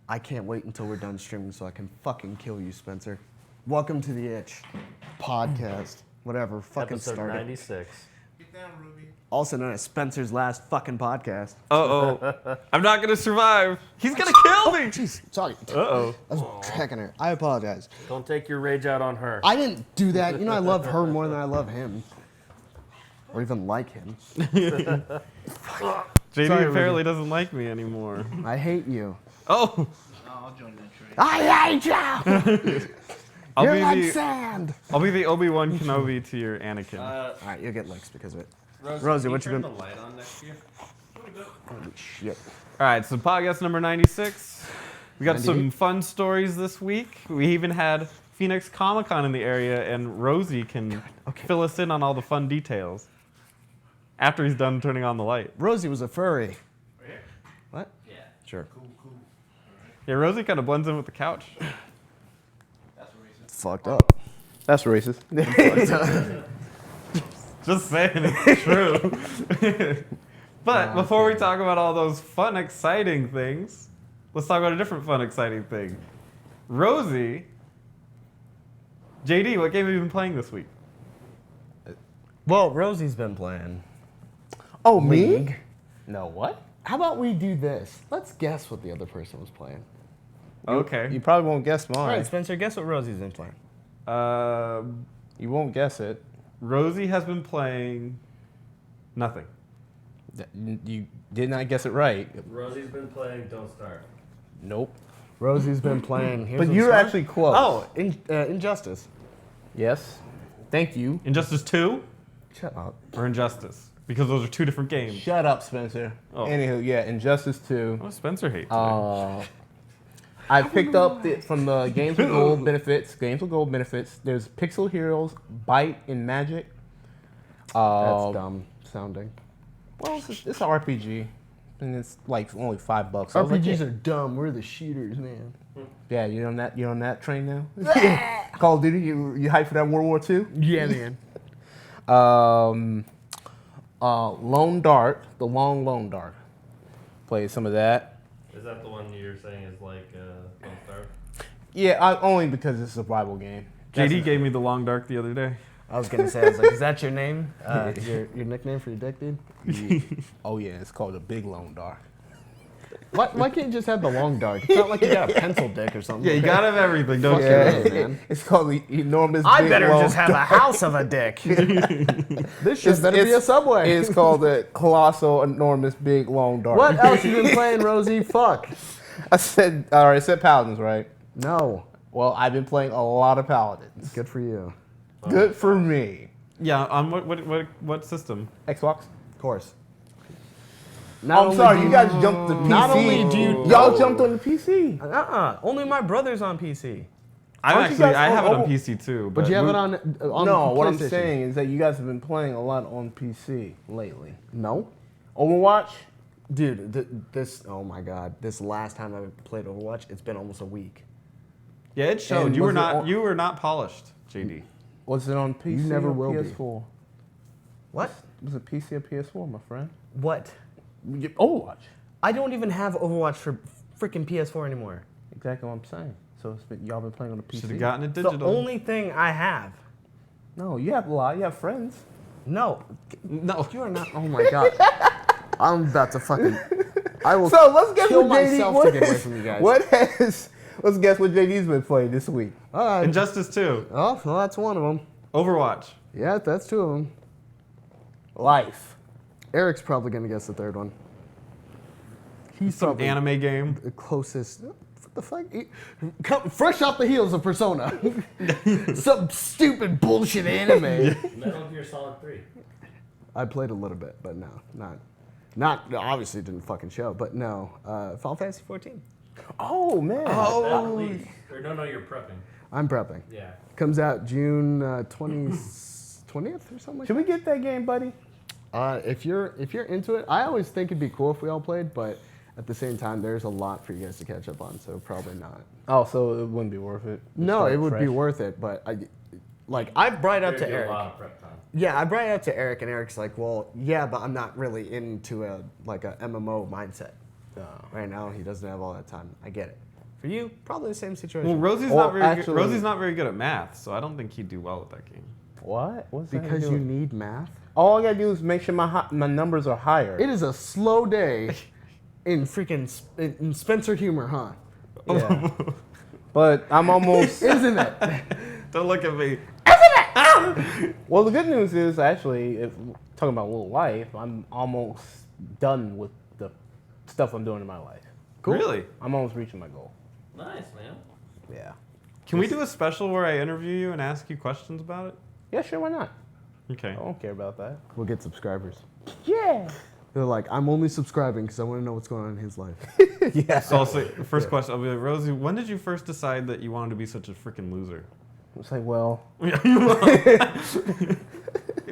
I can't wait until we're done streaming so I can fucking kill you, Spencer. Welcome to the Itch podcast. Whatever, fucking Episode start 96. Get down, Ruby. Also known as Spencer's last fucking podcast. Uh-oh. I'm not going to survive. He's going to kill me. Jeez, sorry. Uh-oh. I was checking her. I apologize. Don't take your rage out on her. I didn't do that. You know, I love her more than I love him. Or even like him. JD Sorry, apparently doesn't like me anymore. I hate you. Oh. I'll join that trade. I hate you! You're like sand! I'll be the Obi-Wan Kenobi to your Anakin. Alright, you'll get licks because of it. Rosie, what you been... turn the light on next to you? Holy shit. All right, so podcast number 96. We got 98? some fun stories this week. We even had Phoenix Comic-Con in the area, and Rosie can fill us in on all the fun details after he's done turning on the light. Rosie was a furry. Right here? What? Yeah. Sure. Cool. Yeah, Rosie kind of blends in with the couch. That's racist. Fucked up. That's racist. Just saying, it's true. But before we talk about all those fun, exciting things, let's talk about a different fun, exciting thing. Rosie, JD, what game have you been playing this week? Well, Rosie's been playing. Oh, me? League. No, what? How about we do this? Let's guess what the other person was playing. Okay. You probably won't guess mine. All right, Spencer, guess what Rosie's been playing. You won't guess it. Rosie has been playing nothing. You did not guess it right. Rosie's been playing Don't Starve. Nope. Rosie's been playing... Here's But what's you're fun. actually close. Oh, Injustice. Yes. Thank you. Injustice 2 Shut up. or Injustice? Because those are two different games. Shut up, Spencer. Oh. Anywho, yeah, Injustice 2. Oh, Spencer hates it. I picked up from the Games with Gold benefits. Games with Gold benefits. There's Pixel Heroes, Bite, and Magic. That's dumb sounding. Well, it's an RPG, and it's like only $5. I was like, RPGs yeah. are dumb. We're the shooters, man. Yeah, you're on that. You're on that train now. Call of Duty. You hyped for that World War II? Yeah, man. Lone Dark, the Lone Dark. Played some of that. Is that the one you're saying is like Don't Starve? Yeah, only because it's a survival game. JD gave me the Long Dark the other day. I was gonna say, I was like, is that your name? Your nickname for your dick, dude? Oh yeah, it's called the Big Lone Dark. Why can't you just have the long dark? It's not like you got a pencil dick or something. Yeah, you gotta have everything, don't you? Yeah, man. It's called the Enormous I Big better Lone just have a house of a dick. This shit better be a subway. It's called the Colossal Enormous Big Lone Dark. What else you been playing, Rosie? Fuck. I said Paladins, right? No. Well, I've been playing a lot of Paladins. Good for you. Good for me. Yeah, on what system? Xbox. Of course. I'm sorry, you guys jumped the PC. Not only do you- Y'all jumped on the PC. Only my brother's on PC. I Aren't you guys have it on- on PC too. But you have it on No, what I'm PlayStation. saying is that you guys have been playing a lot on PC lately. No. Overwatch? Dude, oh my god. This last time I played Overwatch, it's been almost a week. Yeah, it showed. And You were was it not on- you were not polished, JD. Was it on PC never or will be. PS4? What? Was it PC or PS4, my friend? What? Overwatch. I don't even have Overwatch for freaking PS4 anymore. Exactly what I'm saying. So y'all been playing on the PC? Should have gotten it It's digital. the only thing I have. No, you have a lot. You have friends. No. No. You are not. Oh my god. I'm about to fucking. I will So let's guess kill what JD. myself to get away from you guys. Let's guess what JD's been playing this week. Injustice 2. Oh, well, that's one of them. Overwatch. Yeah, that's two of them. Life. Eric's probably gonna guess the third one. He's probably Anime game. the closest. What the fuck? Fresh off the heels of Persona. Some stupid bullshit anime. Metal Gear Solid 3. I played a little bit, but no, not obviously didn't fucking show, but no. Final Fantasy 14. Oh man. At least. Or no, you're prepping. I'm prepping. Yeah. Comes out June 20th or something like Should we get that game, buddy? that. If you're into it, I always think it'd be cool if we all played, but at the same time, there's a lot for you guys to catch up on, so probably not. Oh, so it wouldn't be worth it. No, Start it would be fresh. worth it, but I brought it up to There'd be Eric. a lot of prep time. Yeah, I brought it up to Eric, and Eric's like, well, yeah, but I'm not really into a MMO mindset. Right now, he doesn't have all that time. I get it. For you, probably the same situation. Well, Rosie's Well, not very actually- good. Rosie's not very good at math, so I don't think he'd do well with that game. What? What's that because you doing? need math. All I gotta do is make sure my numbers are higher. It is a slow day in freaking in Spencer humor, huh? Yeah. But I'm almost. Isn't it? Don't look at me. Well, the good news is actually, if talking about little life, I'm almost done with the stuff I'm doing in my life. Cool. Really? I'm almost reaching my goal. Nice, man. Yeah. Can we do a special where I interview you and ask you questions about it? Yeah, sure. Why not? Okay. I don't care about that. We'll get subscribers. Yeah. They're like, I'm only subscribing because I want to know what's going on in his life. Yeah. So I'll say, first question, I'll be like, Rosie, when did you first decide that you wanted to be such a freaking loser? It's like, well, It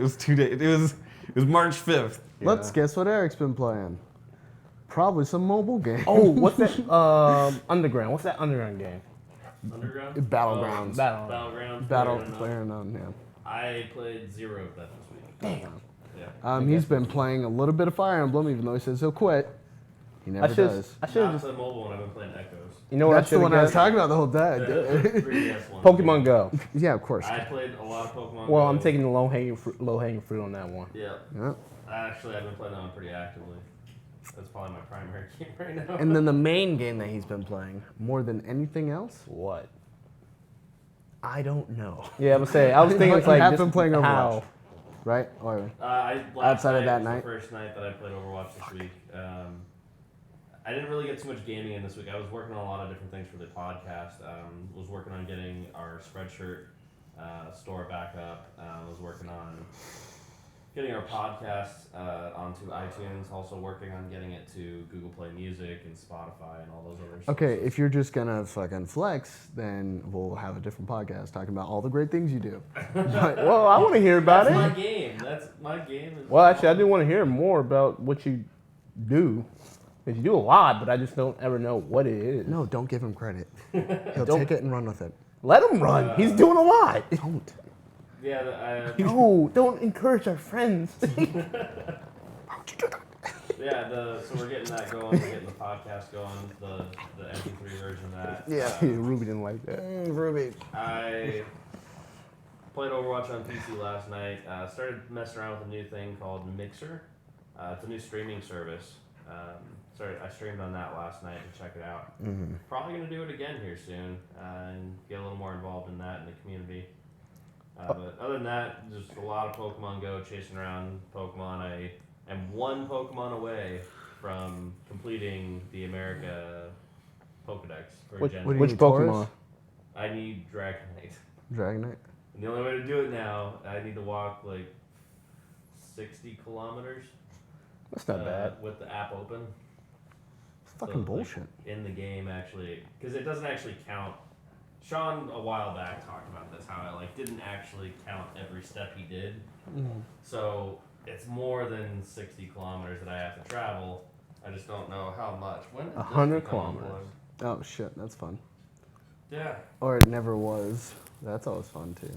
was 2 days. It was March 5th. Let's guess what Eric's been playing. Probably some mobile game. oh, what's that? Underground. What's that underground game? Underground? Battlegrounds. Battlegrounds. Battle PlayerUnknown. PlayerUnknown, yeah. I played 0 of that this week. Damn. Yeah. He's been playing a little bit of Fire Emblem, even though he says he'll quit. He never does. I should Not have the just. mobile one. I've been playing Echoes. You know what That's I the should one I was have talking about the whole day. The 3DS one. Pokemon Go. Yeah, of course. I played a lot of Pokemon Well, Go. I'm taking the low hanging fruit on that one. Yeah. Yeah. Actually, I've been playing that one pretty actively. That's probably my primary game right now. And then the main game that he's been playing, more than anything else, What? I don't know. Yeah, I was saying. I was thinking it's You like have just been playing how. Overwatch, right? Or Last Outside of night that was night? the first night that I played Overwatch this week. I didn't really get too much gaming in this week. I was working on a lot of different things for the podcast. Was working on getting our Spreadshirt store back up. Was working on getting our podcast onto iTunes. Also working on getting it to Google Play Music and Spotify and all those other. okay, sources. if you're just gonna fucking flex, then we'll have a different podcast talking about all the great things you do. Well, I want to hear about That's my it. game. That's my game. Well, actually, I do want to hear more about what you do. Because you do a lot, but I just don't ever know what it is. No, don't give him credit. He'll Don't- take it and run with it. Let him run. He's doing a lot. Don't. Yeah, No, don't encourage our friends. yeah. So we're getting that going. We're getting the podcast going. The MP3 version of that. Yeah. Ruby didn't like that. Ruby. I played Overwatch on PC last night. Started messing around with a new thing called Mixer. It's a new streaming service. I streamed on that last night to check it out. Mm-hmm. Probably gonna do it again here soon and get a little more involved in that in the community. But other than that, just a lot of Pokemon Go, chasing around Pokemon. I am one Pokemon away from completing the America Pokedex for Which, Gen what do you which need, Pokemon? Taurus? I need Dragonite. Dragonite. And the only way to do it now, I need to walk like 60 kilometers. That's not bad. With the app open. It's fucking like, bullshit. in the game, actually, because it doesn't actually count. Sean a while back talked about this, how it didn't actually count every step he did. So it's more than 60 kilometers that I have to travel. I just don't know how much. When did this 100 become kilometers. unplugged? Oh shit, that's fun. Yeah. Or it never was. That's always fun too.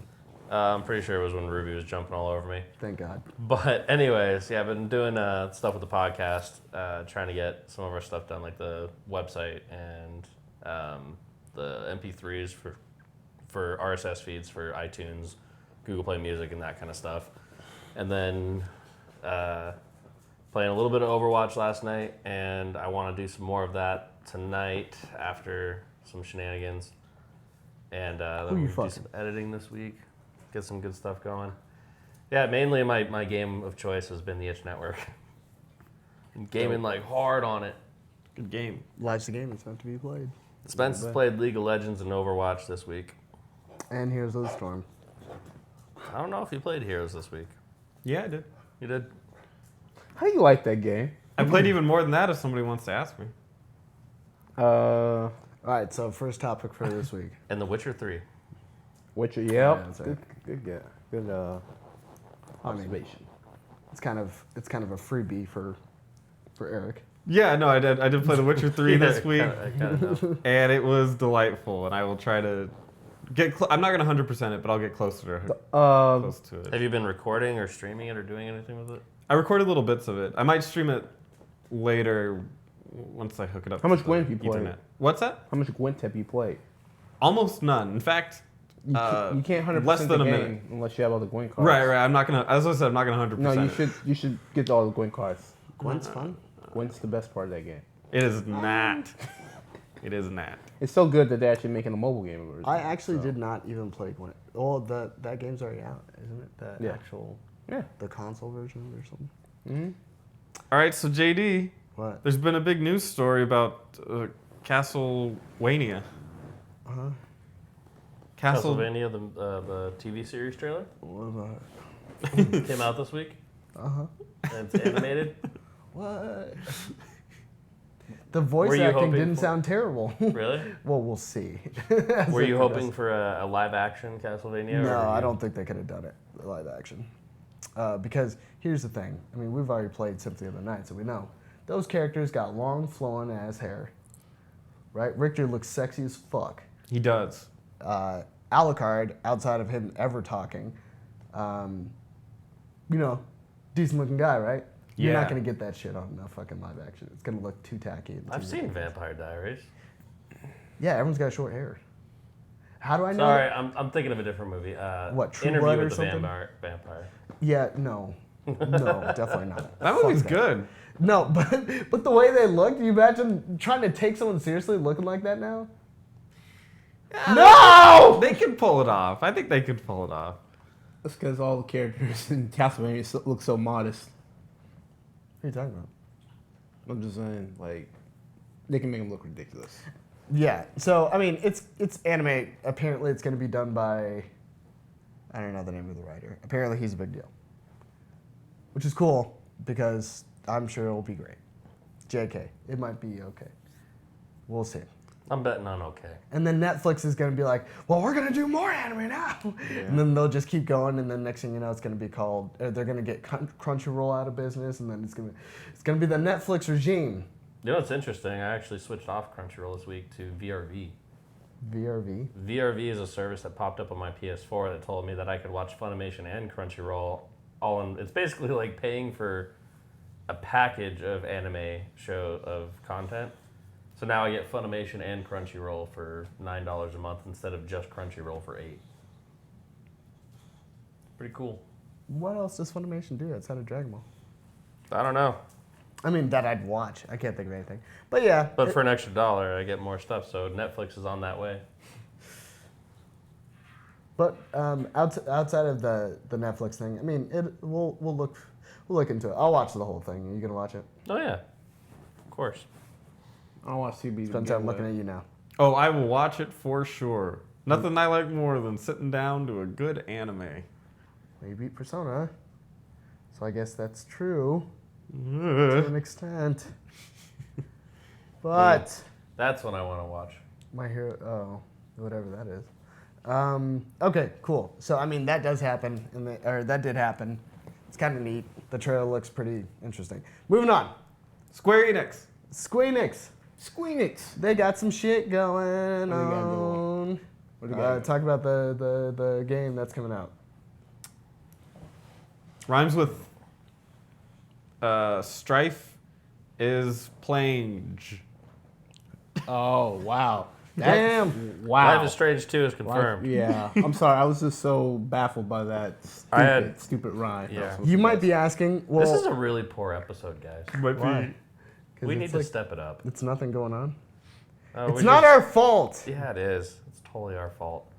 I'm pretty sure it was when Ruby was jumping all over me. Thank God. But anyways, yeah, I've been doing stuff with the podcast, trying to get some of our stuff done, like the website and the MP3s for RSS feeds for iTunes, Google Play Music, and that kind of stuff. And then playing a little bit of Overwatch last night, and I want to do some more of that tonight after some shenanigans. And then Who you we'll do fucking? some editing this week, get some good stuff going. Yeah, mainly my game of choice has been the Itch Network. Gaming hard on it. Good game. Life's the game. It's meant to be played. Spence played League of Legends and Overwatch this week. And Heroes of the Storm. I don't know if you played Heroes this week. Yeah, I did. You did? How do you like that game? I played even more than that if somebody wants to ask me. All right. So first topic for this week. And The Witcher 3. Witcher, Yeah, yep. that's Good, good observation. It's kind of a freebie for Eric. Yeah, no, I did. I did play The Witcher 3 this week, I kinda know. and it was delightful. And I will try to get. I'm not gonna 100% it, but I'll get closer to close to it. Have you been recording or streaming it or doing anything with it? I recorded little bits of it. I might stream it later once I hook it up. How much to the Gwent have you played? Ethernet. What's that? How much Gwent have you played? Almost none. In fact, You can't 100% less than the a game minute. unless you have all the Gwent cards. Right. I'm not gonna. As I said, I'm not gonna 100%. No, you should get all the Gwent cards. Gwent's fun. Gwent's the best part of that game. It is not. It is not. It's so good that they're actually making a mobile game of it. I actually did not even play Gwent. Oh, that game's already out, isn't it? The Yeah. actual, Yeah. the console version or something. Mm-hmm. All right. So JD, What? there's been a big news story about Castlevania. Uh-huh. Castlevania, the TV series trailer What about? came out this week. Uh-huh. And it's animated. What? The voice Were you acting hoping didn't for- sound terrible. Really? Well, we'll see. Were you hoping for a live action Castlevania? No, or were I you- don't think they could have done it live action. Because here's the thing. I mean, we've already played Symphony of the Night, so we know those characters got long, flowing ass hair. Right? Richter looks sexy as fuck. He does. Alucard, outside of him ever talking, decent looking guy, right? You're Yeah. not gonna get that shit on no fucking live action. It's gonna look too tacky. And I've too seen ridiculous. Vampire Diaries. Yeah, everyone's got short hair. How do I know? Sorry, I'm thinking of a different movie. What, True Interview Blood with or the something? Vampire. Yeah, no, definitely not. That Fuck movie's that. good. No, but the way they look, do you imagine trying to take someone seriously looking like that now? No! They can pull it off. I think they could pull it off. That's because all the characters in Castlevania look so modest. What are you talking about? I'm just saying, like, they can make them look ridiculous. Yeah. So I mean, it's anime. Apparently, it's going to be done by I don't know the name of the writer. Apparently, he's a big deal, which is cool because I'm sure it'll be great. JK, it might be okay. We'll see. I'm betting on okay. And then Netflix is going to be like, well, we're going to do more anime now. And then they'll just keep going. And then next thing you know, it's going to be called, they're going to get Crunchyroll out of business. And then it's going to be the Netflix regime. You know what's interesting? I actually switched off Crunchyroll this week to VRV. VRV. VRV is a service that popped up on my PS4 that told me that I could watch Funimation and Crunchyroll all in. It's basically like paying for a package of anime show of content. So now I get Funimation and Crunchyroll for $9 a month instead of just Crunchyroll for $8. Pretty cool. What else does Funimation do outside of Dragon Ball? I don't know. I mean, that I'd watch. I can't think of anything. But yeah. But for an extra $1, I get more stuff. So Netflix is on that way. But outside of the Netflix thing, I mean, we'll look into it. I'll watch the whole thing. Are you gonna watch it? Oh yeah, of course. I don't watch CB. Spend time looking at you now. Oh, I will watch it for sure. Nothing I like more than sitting down to a good anime. Well, you beat Persona, so I guess that's true to an extent. But That's what I want to watch. My Hero, whatever that is. Okay, cool. So I mean, that does happen, that did happen. It's kind of neat. The trailer looks pretty interesting. Moving on. Square Enix. Squeenix. Squeenix. They got some shit going What do they got on. What do they got Talk about the game that's coming out. Rhymes with Strife is playing. Oh, wow. Damn. Wow. Life is Strange 2 is confirmed. Yeah. I'm sorry. I was just so baffled by that stupid rhyme. Yeah. You might be asking, well, This is a really poor episode, guys. why? 'Cause We it's need to like- step it up. It's nothing going on. Oh, It's we not just- our fault. Yeah, it is. It's totally our fault.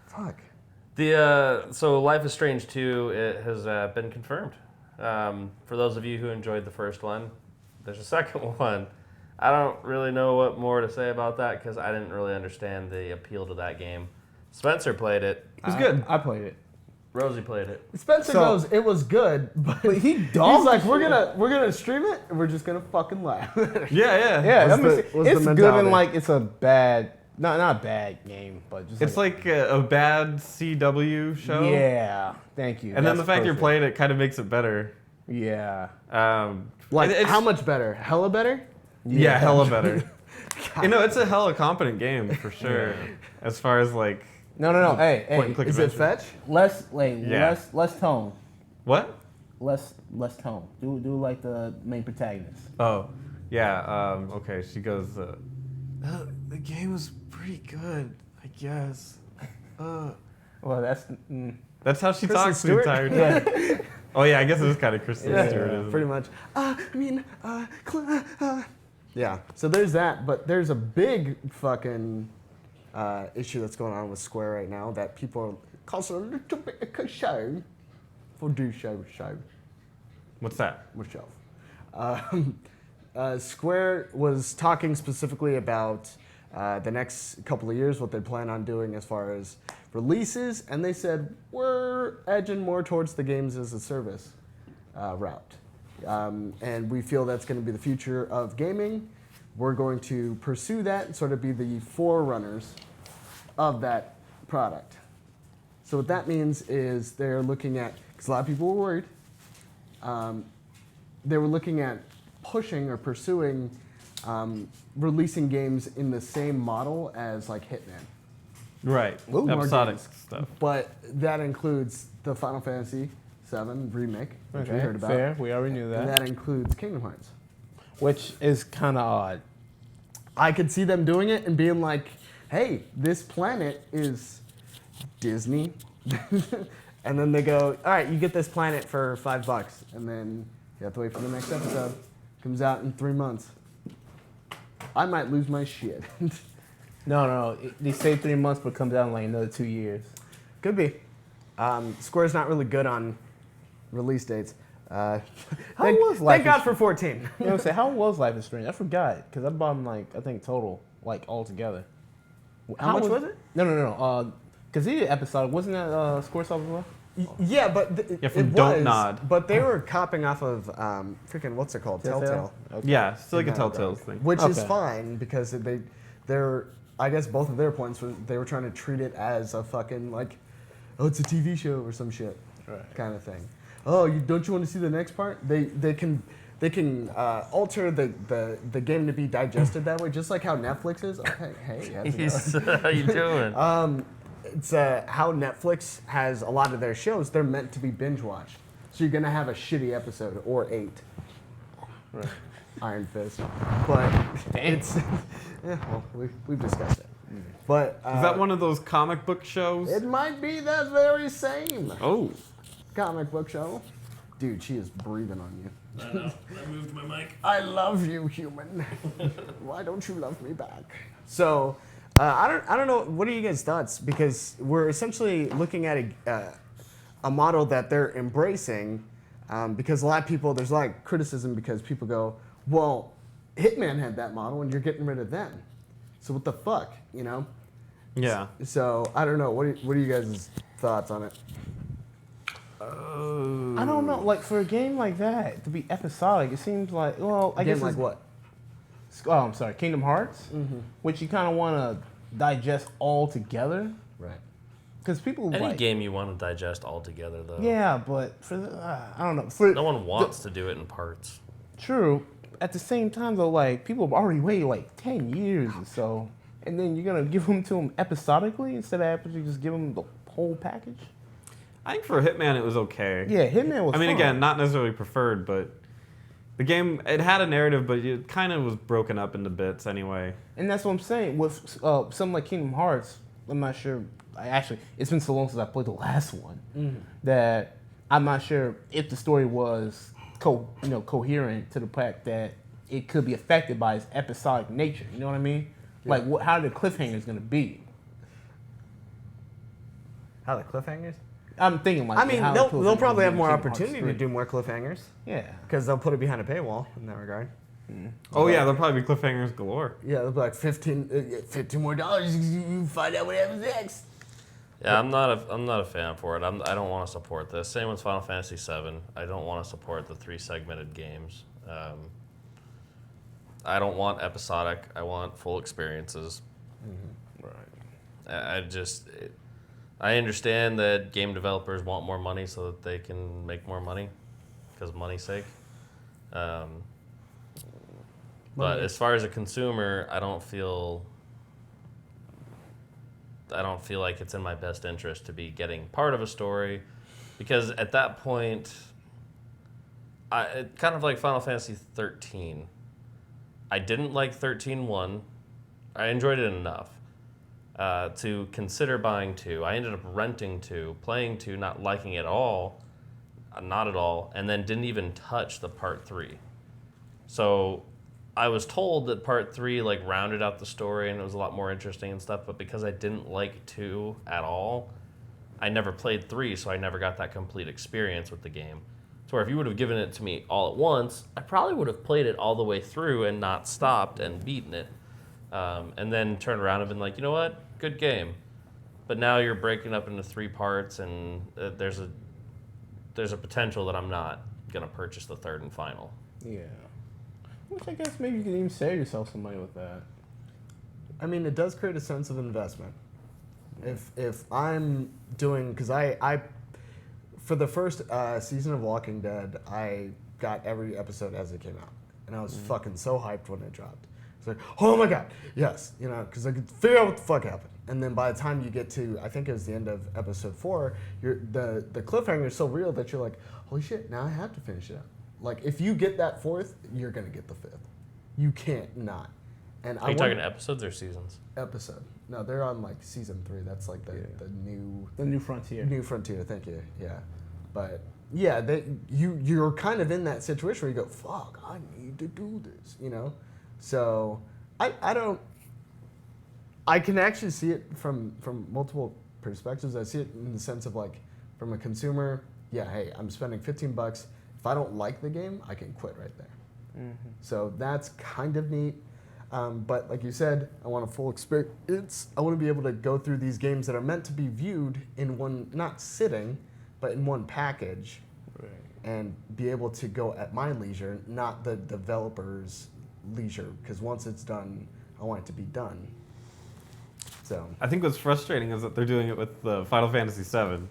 Fuck. So Life is Strange 2 it has been confirmed. For those of you who enjoyed the first one, there's a second one. I don't really know what more to say about that because I didn't really understand the appeal to that game. Spencer played it. It was good. I played it. Rosie played it. Spencer So- goes, it was good, but he he's dogged like, the we're shit. gonna stream it, and we're just gonna fucking laugh. Yeah. Yeah, What's that makes the- it- what's it's the good mentality? and like it's a bad, not a bad game, but just It's like a bad CW show. yeah. Thank you. And then That's the fact you're perfect. playing it kind of makes it better. Yeah. Like, it's- how much better? Hella better? Yeah, hella better. It's a hella competent game for sure. As far as like No. Hey, point and hey. click Is it adventure. fetch? Yeah. Less tone. What? Less tone. Do like the main protagonist. Oh, Yeah. Okay. She goes. The game was pretty good, I guess. Well, that's. That's how she Kristen talks the Stewart? entire time. Oh yeah, I guess it is kind of Kristen Yeah, Stewart, isn't pretty it? much. Yeah. So there's that, but there's a big fucking issue that's going on with Square right now that people are causing a little bit of concern for show. What's that? Michelle. Square was talking specifically about the next couple of years, what they plan on doing as far as releases, and they said we're edging more towards the games as a service route. And we feel that's going to be the future of gaming. We're going to pursue that and sort of be the forerunners of that product. So what that means is they're looking at, because a lot of people were worried, they were looking at pushing or pursuing releasing games in the same model as like Hitman. Right. Ooh, more Episodic games. stuff. But that includes the Final Fantasy VII remake, which we heard about. Fair. We already knew And that. that includes Kingdom Hearts. Which is kind of odd. I could see them doing it and being like, hey, this planet is Disney. And then they go, all right, you get this planet for $5. And then you have to wait for the next episode. Comes out in 3 months. I might lose my shit. No. They say 3 months, but comes out in like another 2 years. Could be. Square's not really good on release dates. was Thank Life God is- for 14. You know what I'm saying? How was Life is Strange? I forgot because I bought them like I think total like all together. How much was it? No. Because he did episodic. Wasn't that Squaresoft as well? Yeah, but Yeah, from it Don't was, Nod. But they were copying off of freaking what's it called? Telltale. Okay. Yeah, still like a In that Telltale's regard. thing. Which is Okay. fine because they're I guess both of their points was they were trying to treat it as a fucking like, oh, it's a TV show or some shit Right. kind of thing. Oh, don't you want to see the next part? They can alter the game to be digested that way, just like how Netflix is. Oh, hey, how's it going? How you doing? It's how Netflix has a lot of their shows. They're meant to be binge watched, so you're gonna have a shitty episode or 8. Right. Iron Fist, but it's well, we've discussed it. But Is that one of those comic book shows? It might be that very same Oh. comic book show. Dude, she is breathing on you. I know. I moved my mic. I love you, human. Why don't you love me back? So, I don't know. What are you guys' thoughts? Because we're essentially looking at a model that they're embracing. Because a lot of people, there's a lot of criticism because people go, well, Hitman had that model and you're getting rid of them. So what the fuck, you know? Yeah. So I don't know. What are you guys' thoughts on it? I don't know. Like for a game like that to be episodic, it seems like I guess Game like it's- what? Oh, I'm sorry, Kingdom Hearts, which you kind of want to digest all together Right. because people Any like game you want to digest altogether, though. yeah, but for I don't know. For No one wants to do it in parts. true. At the same time, though, like people have already waited like 10 years or so, and then you're gonna give them to them episodically instead of actually just give them the whole package. I think for Hitman it was okay. Yeah, Hitman was. I mean, fun. again, not necessarily preferred, but the game, it had a narrative, but it kind of was broken up into bits anyway. And that's what I'm saying. With something like Kingdom Hearts, I'm not sure. It's been so long since I played the last one that I'm not sure if the story was coherent to the fact that it could be affected by its episodic nature. You know what I mean? Yeah. Like, how the cliffhanger's gonna be? How the cliffhangers? I'm thinking like. I mean, how the they'll cliffhanger's probably gonna have be more in Kingdom Hearts opportunity to 3. do more cliffhangers Yeah. because they'll put it behind a paywall in that regard. Oh yeah, there'll probably be cliffhangers galore. Yeah, they'll be like $15 more. You find out what happens next. Yeah, I'm not a fan for it. I don't want to support this. Same with Final Fantasy VII. I don't want to support the 3 segmented games. I don't want episodic. I want full experiences. Right. I understand that game developers want more money so that they can make more money, because of money's sake. But as far as a consumer, I don't feel like it's in my best interest to be getting part of a story, because at that point, kind of like Final Fantasy 13, I didn't like 13.1. I enjoyed it enough to consider buying 2. I ended up renting 2, playing 2, not liking it at all, not at all, and then didn't even touch the part 3. So I was told that part 3 like rounded out the story and it was a lot more interesting and stuff, but because I didn't like 2 at all, I never played 3, so I never got that complete experience with the game. So if you would have given it to me all at once, I probably would have played it all the way through and not stopped and beaten it. And then turned around and been like, you know what? Good game. But now you're breaking up into 3 parts, and there's a potential that I'm not going to purchase the 3rd and final. Yeah. Which I guess maybe you can even save yourself some money with that. I mean, it does create a sense of investment. If I'm doing, because I for the first season of Walking Dead, I got every episode as it came out, and I was fucking so hyped when it dropped. It's like, oh my god, yes, you know, because I could figure out what the fuck happened. And then by the time you get to, I think it was the end of episode 4, the cliffhanger is so real that you're like, holy shit, now I have to finish it up. Like, if you get that 4th, you're gonna get the 5th. You can't not. And Are you talking episodes or seasons? Episode. No, they're on like season 3. That's like the New Frontier. New Frontier. Thank you. Yeah, but yeah, you're kind of in that situation where you go, fuck, I need to do this, you know. So I can actually see it from multiple perspectives. I see it in the sense of like, from a consumer, yeah, hey, I'm spending $15. If I don't like the game, I can quit right there. Mm-hmm. So that's kind of neat. But like you said, I want a full experience. I want to be able to go through these games that are meant to be viewed in one, not sitting, but in one package, Right. and be able to go at my leisure, not the developer's leisure. Because once it's done, I want it to be done. So I think what's frustrating is that they're doing it with the Final Fantasy VII.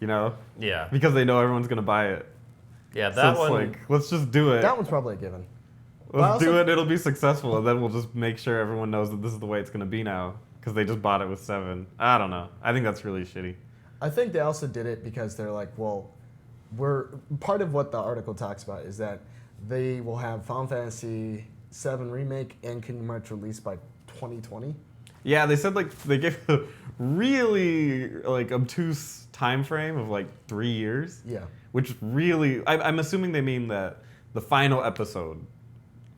You know, Yeah. because they know everyone's gonna buy it. Yeah, So that it's one. like, let's just do it. that one's probably a given. Let's But do also- it. It'll be successful, and then we'll just make sure everyone knows that this is the way it's gonna be now because they just bought it with 7. I don't know. I think that's really shitty. I think they also did it because they're like, well, we're part of what the article talks about is that they will have Final Fantasy VII Remake and Kingdom Hearts released by 2020. Yeah, they said like they gave a really like obtuse time frame of like 3 years. Yeah. Which really, I'm assuming they mean that the final episode.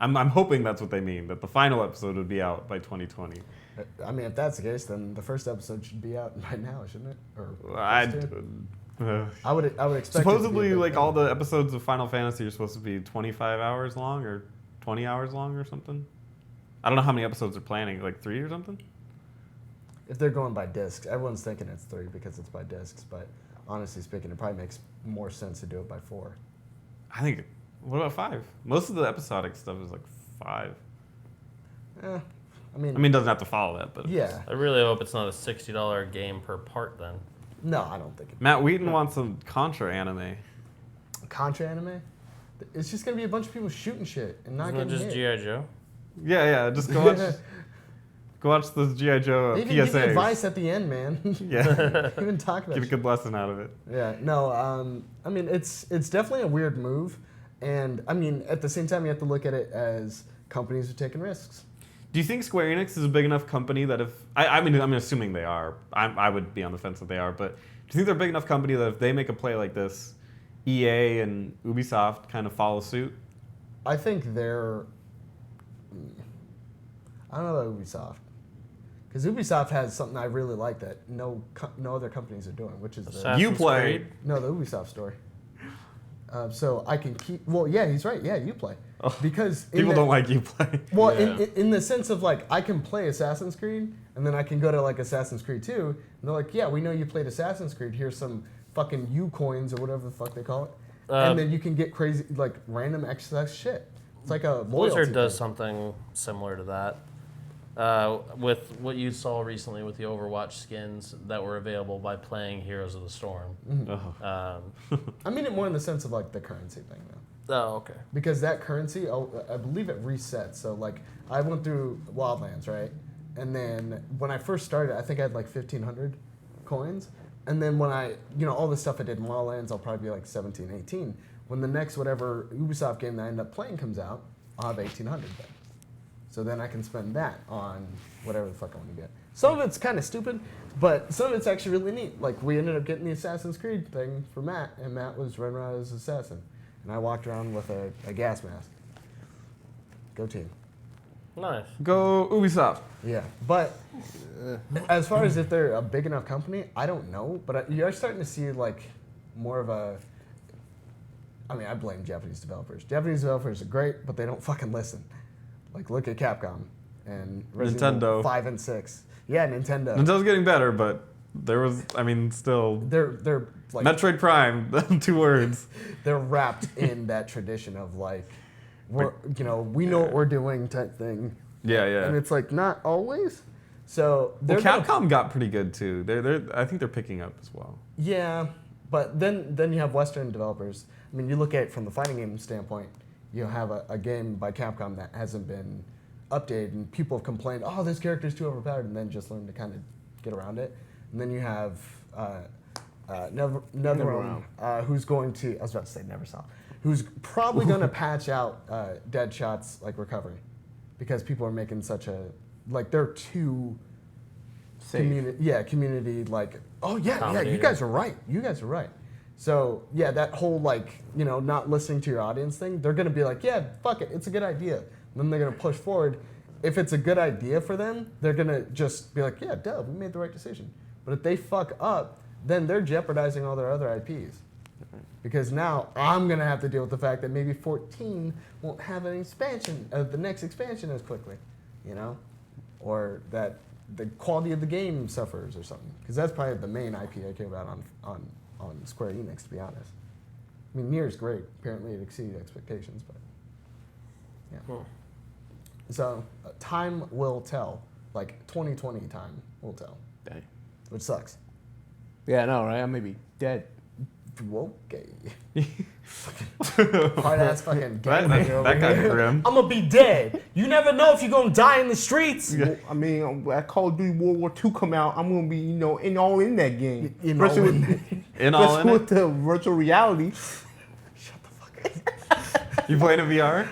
I'm hoping that's what they mean, that the final episode would be out by 2020. I mean, if that's the case, then the first episode should be out by now, shouldn't it? Or I would expect. supposedly it to be a big like thing. all the episodes of Final Fantasy are supposed to be 25 hours long or 20 hours long or something. I don't know how many episodes they're planning, like 3 or something. If they're going by discs, everyone's thinking it's 3 because it's by discs. But honestly speaking, it probably makes more sense to do it by 4. I think. What about 5? Most of the episodic stuff is like 5. I mean, it doesn't have to follow that, but yeah. I really hope it's not a $60 game per part then. No, I don't think it. Matt Wheaton wants some Contra anime. Contra anime. It's just gonna be a bunch of people shooting shit and not Isn't it getting just hit. G.I. Joe? Yeah, just go watch. Go watch those G.I. Joe They even give you PSAs. advice at the end, man. Yeah, Even talk about get a shit. good lesson out of it. Yeah, no, I mean, it's definitely a weird move. And, I mean, at the same time, you have to look at it as companies are taking risks. Do you think Square Enix is a big enough company that if I'm assuming they are. I would be on the fence that they are, but do you think they're a big enough company that if they make a play like this, EA and Ubisoft kind of follow suit? I think they're... I don't know about Ubisoft. Because Ubisoft has something I really like that no other companies are doing, which is the... Assassin's You played. Creed? No, the Ubisoft story. So I can keep... Well, yeah, he's right. Yeah, you play. Oh, Because... in People the- don't like you play. Well, Yeah. in the sense of like, I can play Assassin's Creed, and then I can go to like Assassin's Creed 2, and they're like, yeah, we know you played Assassin's Creed. Here's some fucking U coins or whatever the fuck they call it, and then you can get crazy like random excess shit. It's like a loyalty Blizzard does thing. something similar to that. With what you saw recently with the Overwatch skins that were available by playing Heroes of the Storm. Oh. I mean it more in the sense of like the currency thing though, Oh, okay. because that currency, I believe it resets. So like I went through Wildlands, right, and then when I first started, I think I had like 1,500 coins. And then when I, all the stuff I did in Wildlands, I'll probably be like 17, 18. When the next whatever Ubisoft game that I end up playing comes out, I'll have 1,800 then. So then I can spend that on whatever the fuck I want to get. Some of it's kind of stupid, but some of it's actually really neat. Like, we ended up getting the Assassin's Creed thing for Matt, and Matt was running around as Assassin. And I walked around with a gas mask. Go team. Nice. Go Ubisoft. Yeah, but as far as if they're a big enough company, I don't know. But you are starting to see, like, more of a... I mean, I blame Japanese developers. Japanese developers are great, but they don't fucking listen. Like, look at Capcom and Resident Evil Nintendo. 5 and 6. Yeah, Nintendo. Nintendo's getting better, but there was, I mean, still. They're like Metroid Prime, 2 words. they're wrapped in that tradition of like, we know what we're doing type thing. Yeah, yeah. And it's like not always. So Well, they're Capcom got pretty good too. I think they're picking up as well. Yeah, but then you have Western developers. I mean, you look at it from the fighting game standpoint. You have a game by Capcom that hasn't been updated, and people have complained, "Oh, this character's too overpowered," and then just learn to kind of get around it. And then you have NetherRealm, who's going to, I was about to say Neversoft, who's probably going to patch out Deadshot's like recovery, because people are making such a, like, they're too community like, oh yeah, you guys are right. So yeah, that whole like, not listening to your audience thing, they're gonna be like, yeah, fuck it, it's a good idea. And then they're gonna push forward. If it's a good idea for them, they're gonna just be like, yeah, duh, we made the right decision. But if they fuck up, then they're jeopardizing all their other IPs. Because now I'm gonna have to deal with the fact that maybe 14 won't have an expansion, the next expansion as quickly, or that the quality of the game suffers or something. Because that's probably the main IP I care about on Square Enix, to be honest. I mean, Nier's great. Apparently it exceeded expectations, but yeah. Cool. So time will tell. Like 2020 time will tell. Dang. Which sucks. Yeah, I know, right? I may be dead. Okay. Hard ass fucking That game. got grim. I'm gonna be dead. You never know if you're gonna die in the streets. Well, I mean, when Call of Duty World War II come out, I'm gonna be, all in that game. In all Especially in with, In all especially in with the virtual reality. Shut the fuck up. You playing in VR?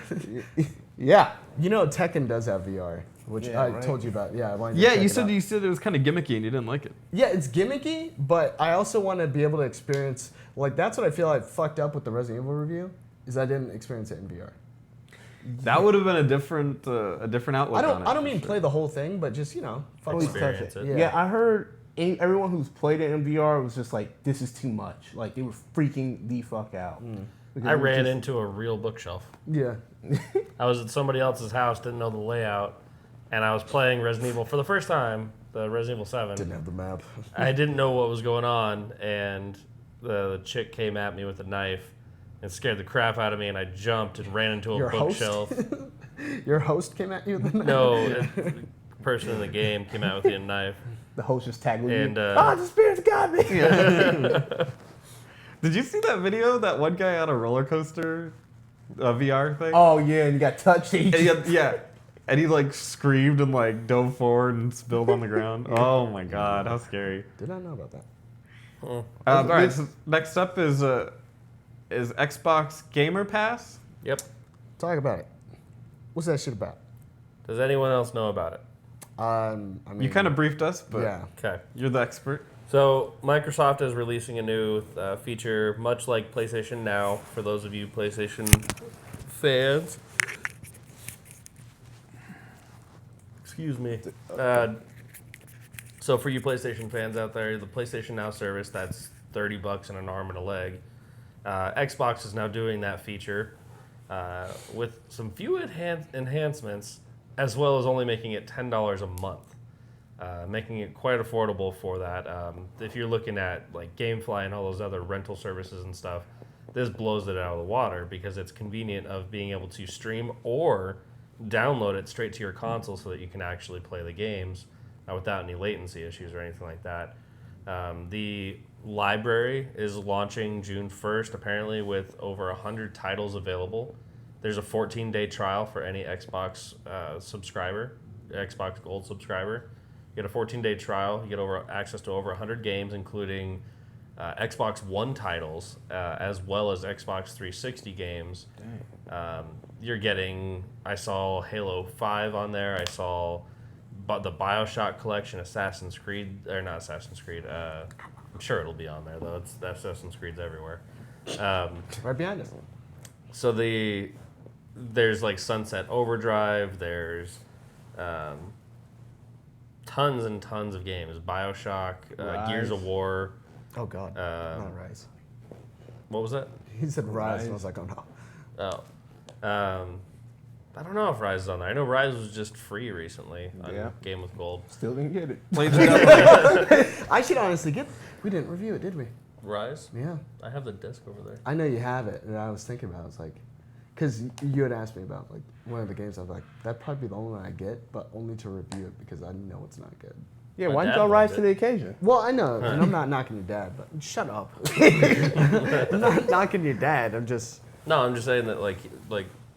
Yeah. Tekken does have VR, which Yeah, I right. told you about. Yeah, I wanted to Yeah, check you it said out. you said it was kind of gimmicky and you didn't like it. Yeah, it's gimmicky, but I also want to be able to experience, like, that's what I feel I fucked up with the Resident Evil review, is I didn't experience it in VR. That would have been a different outlook on it. I don't mean play the whole thing, but just, fuck Please with touch Experience it. it. Yeah. Yeah, I heard everyone who's played it in VR was just like, this is too much. Like, they were freaking the fuck out. Because I it was ran just- into a real bookshelf. Yeah. I was at somebody else's house, didn't know the layout, and I was playing Resident Evil for the first time, the Resident Evil 7. Didn't have the map. I didn't know what was going on, and the chick came at me with a knife and scared the crap out of me, and I jumped and ran into a Your host? bookshelf. Your host came at you with the knife? No, the person in the game came out with a knife. The host just tagged with And, you. uh, The spirits got me. Did you see that video? That one guy on a roller coaster, VR thing. Oh, yeah, and you got touched. And and he like screamed and like dove forward and spilled on the ground. Oh my god, how scary! Did not know about that. All right, so next up is Xbox Gamer Pass. Yep. Talk about it. What's that shit about? Does anyone else know about it? I mean, You kind of briefed us, but yeah. Okay. you're the expert. So Microsoft is releasing a new feature, much like PlayStation Now, for those of you PlayStation fans. Excuse me. So for you PlayStation fans out there, the PlayStation Now service, that's $30 and an arm and a leg. Xbox is now doing that feature with some few enhancements, as well as only making it $10 a month. Making it quite affordable for that. If you're looking at like GameFly and all those other rental services and stuff, this blows it out of the water because it's convenient of being able to stream or download it straight to your console so that you can actually play the games without any latency issues or anything like that. The library is launching June 1st, apparently, with over 100 titles available. There's a 14-day trial for any Xbox subscriber, Xbox Gold subscriber. You get a 14-day trial. You get access to over 100 games, including Xbox One titles, as well as Xbox 360 games. you're getting. I saw Halo 5 on there. I saw the BioShock collection, Assassin's Creed, or not Assassin's Creed. I'm sure it'll be on there though. It's Assassin's Creed's everywhere. Right behind us. So there's like Sunset Overdrive. There's tons and tons of games. BioShock, Gears of War. Oh God, not Rise. What was that? He said Rise, and I was like, oh no. Oh. I don't know if Rise is on there. I know Rise was just free recently on Game with Gold. Still didn't get it. Played the demo. I should honestly get. We didn't review it, did we? Rise? Yeah. I have the disc over there. I know you have it, and I was thinking about it. It's like, because you had asked me about like one of the games. I was like, that'd probably be the only one I get, but only to review it because I know it's not good. Yeah, My why didn't dad y'all rise loved to the occasion? Well, I know, and I'm not knocking your dad, but shut up. I'm not knocking your dad. I'm just No, I'm just saying that like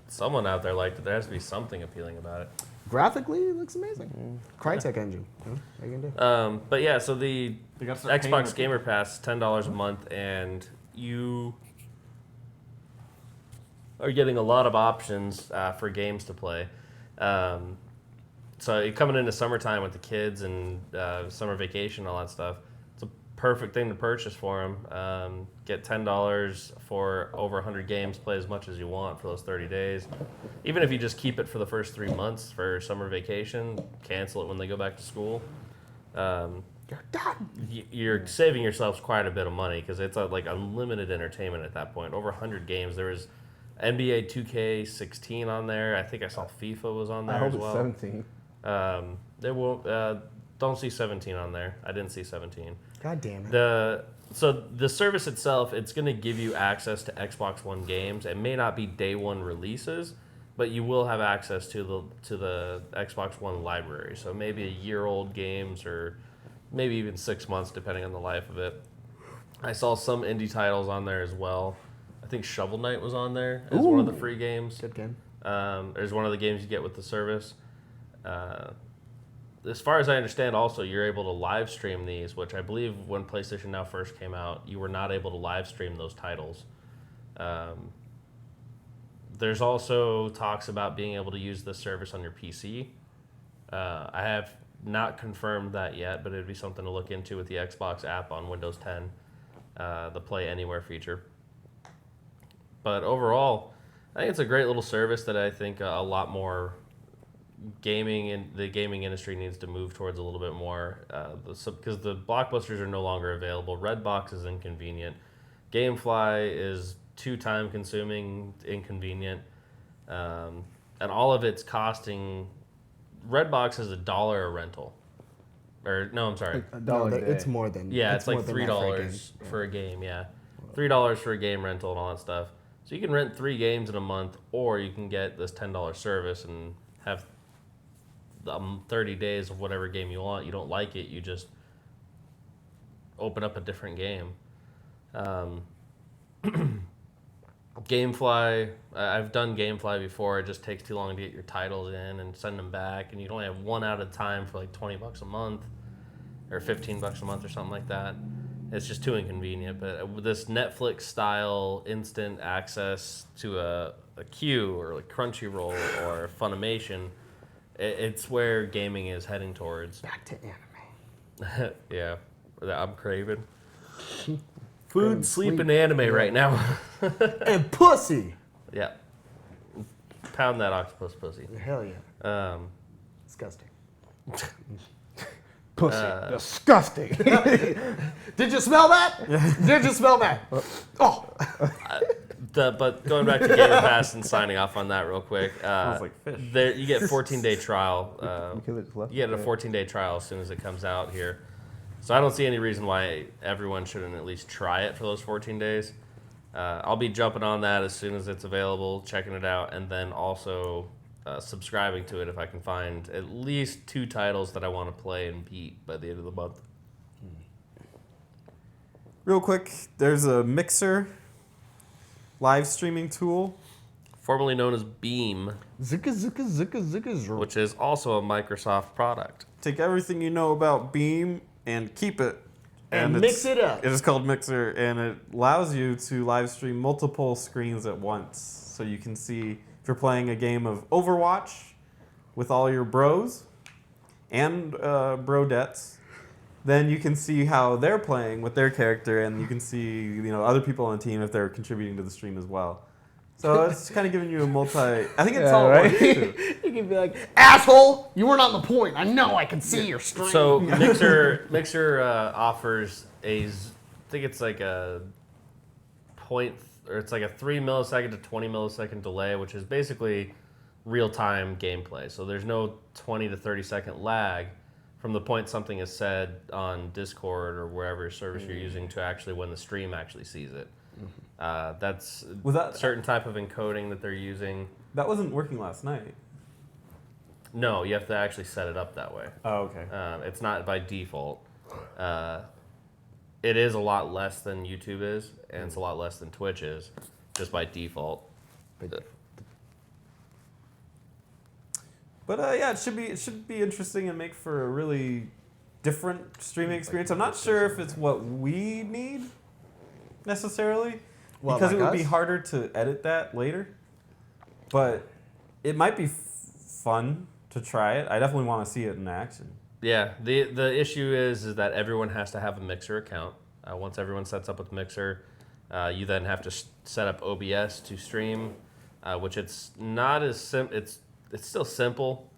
someone out there liked it. There has to be something appealing about it. graphically, it looks amazing. Crytek engine. What are you gonna do? But yeah, so the They gotta start paying Xbox the Gamer Pass is $10 a month, and you are getting a lot of options for games to play. So you're coming into summertime with the kids and summer vacation, all that stuff. It's a perfect thing to purchase for them. Get $10 for over 100 games. Play as much as you want for those 30 days. Even if you just keep it for the first 3 months for summer vacation, cancel it when they go back to school. You're saving yourselves quite a bit of money because it's like unlimited entertainment at that point. Over 100 games. There was NBA 2K16 on there. I think I saw FIFA was on there I hope as well. it's 17. There will don't see 17 on there. I didn't see 17. God damn it. So the service itself, it's going to give you access to Xbox One games. It may not be day one releases, but you will have access to the Xbox One library. So maybe a year-old games or maybe even 6 months, depending on the life of it. I saw some indie titles on there as well. I think Shovel Knight was on there as one of the free games. Good game. There's one of the games you get with the service. As far as I understand, also, you're able to live stream these, which I believe when PlayStation Now first came out, you were not able to live stream those titles. There's also talks about being able to use this service on your PC. I have not confirmed that yet, but it'd be something to look into with the Xbox app on Windows 10, the Play Anywhere feature. But overall, I think it's a great little service that I think a lot more gaming and the gaming industry needs to move towards a little bit more, because the blockbusters are no longer available. Redbox is inconvenient. GameFly is too time consuming, inconvenient, and all of it's costing. Redbox is $1 a rental, or no, I'm sorry. $1 a day. It's more than. Yeah, it's like more than that for a game. $3 for a game. Yeah, $3 for a game rental and all that stuff. So you can rent 3 games in a month, or you can get this $10 service and have 30 days of whatever game you want. You don't like it, you just open up a different game. GameFly, I've done GameFly before. It just takes too long to get your titles in and send them back, and you only have one out at a time for like $20 a month or $15 a month or something like that. It's just too inconvenient. But with this Netflix style instant access to a queue or like Crunchyroll or Funimation, it's where gaming is heading towards. Back to anime. Yeah, that I'm craving. Food, sleep, and anime right now. And pussy. Yeah. Pound that octopus pussy. Hell yeah. Disgusting. Pussy. Disgusting. Did you smell that? Did you smell that? Oh. But going back to Gamer Pass and signing off on that real quick. Smells like fish. There, you get a 14-day trial. You You get a 14-day trial as soon as it comes out here. So I don't see any reason why everyone shouldn't at least try it for those 14 days. I'll be jumping on that as soon as it's available, checking it out, and then also subscribing to it if I can find at least 2 titles that I want to play and beat by the end of the month. Real quick, there's a Mixer live streaming tool. Formerly known as Beam, Zika, zika, zika, zika, zika. which is also a Microsoft product. Take everything you know about Beam and keep it. And mix it up. It is called Mixer, and it allows you to live stream multiple screens at once. So you can see if you're playing a game of Overwatch with all your bros and brodettes, then you can see how they're playing with their character, and you can see other people on the team if they're contributing to the stream as well. So it's kind of giving you a multi. I think it's all right. You can be like, asshole, you weren't on the point. I know, I can see your stream. So Mixer offers I think it's like a point, or it's like a 3 millisecond to 20 millisecond delay, which is basically real-time gameplay. So there's no 20 to 30 second lag from the point something is said on Discord or wherever service you're using to actually when the stream actually sees it. That's that certain type of encoding that they're using. That wasn't working last night. No, you have to actually set it up that way. Oh, okay. It's not by default. It is a lot less than YouTube is, and it's a lot less than Twitch is, just by default. But yeah, it should be interesting and make for a really different streaming experience. I'm not sure if it's what we need necessarily, because it would be harder to edit that later. But it might be fun to try it. I definitely want to see it in action. Yeah, the issue is that everyone has to have a Mixer account. Once everyone sets up with Mixer, you then have to set up OBS to stream, which it's not as it's still simple,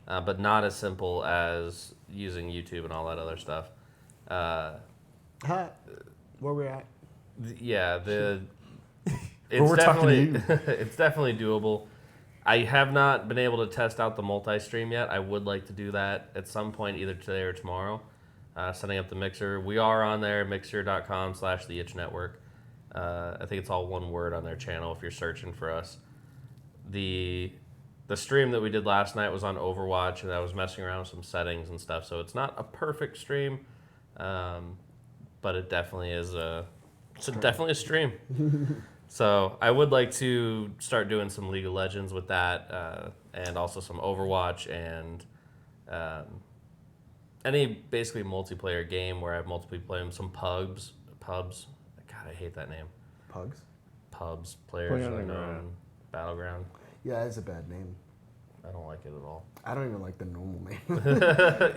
but not as simple as using YouTube and all that other stuff. Where we're at? It's definitely it's definitely doable. I have not been able to test out the multi-stream yet. I would like to do that at some point, either today or tomorrow. Setting up the Mixer. We are on there, mixer.com/theitchnetwork. I think it's all one word on their channel if you're searching for us. The stream that we did last night was on Overwatch, and I was messing around with some settings and stuff, so it's not a perfect stream, but it definitely is definitely a stream. So I would like to start doing some League of Legends with that, and also some Overwatch, and any basically multiplayer game where I have multiplayer, some pubs. God, I hate that name. Pugs? Pubs, Players Unknown, Battleground. Yeah, it's a bad name. I don't like it at all. I don't even like the normal name.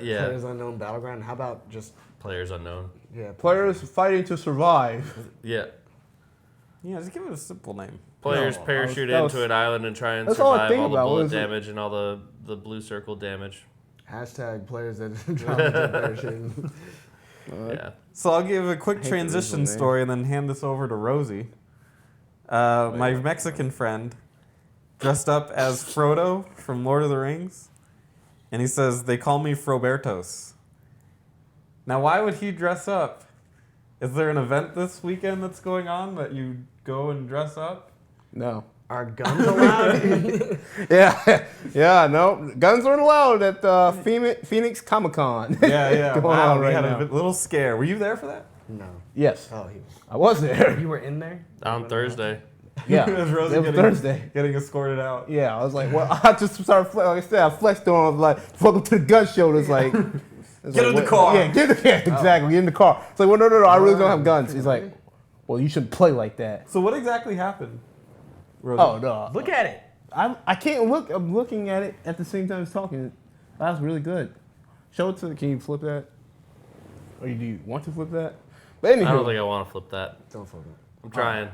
Yeah. Players Unknown Battleground. How about just Players Unknown. yeah? Players fighting to survive. Yeah. Yeah, just give it a simple name. Players No, parachute that was- into an island and try and that's all I survive think all the about. What bullet is it? damage and all the blue circle damage. Hashtag players that drop into parachute. Yeah. So I'll give a quick hate the transition original name. story and then hand this over to Rosie. My Mexican friend dressed up as Frodo from Lord of the Rings, and he says, they call me Frobertos. Now, why would he dress up? Is there an event this weekend that's going on that you go and dress up? No. Are guns allowed? Yeah, no. Guns aren't allowed at Phoenix Comic-Con. Yeah. Going Wow, on we right had now. a little scare. Were you there for that? No. Yes, Oh, he was. I was there. You were in there? On Thursday. Yeah, As Rosie it was getting- Thursday. Getting escorted out. Yeah, I was like, well, I just started, like I said, I flexed on. I was like, welcome to the gun show. It's like, Get in the car. Yeah, exactly. Get in the car. It's like, well, no, I really don't have guns. He's like, well, you shouldn't play like that. So what exactly happened, Rosie? Oh no, Look at it. I can't look. I'm looking at it at the same time as talking. That was really good. Show it to. Can you flip that? Or do you want to flip that? But anyway, I don't think I want to flip that. Don't flip it. I'm trying.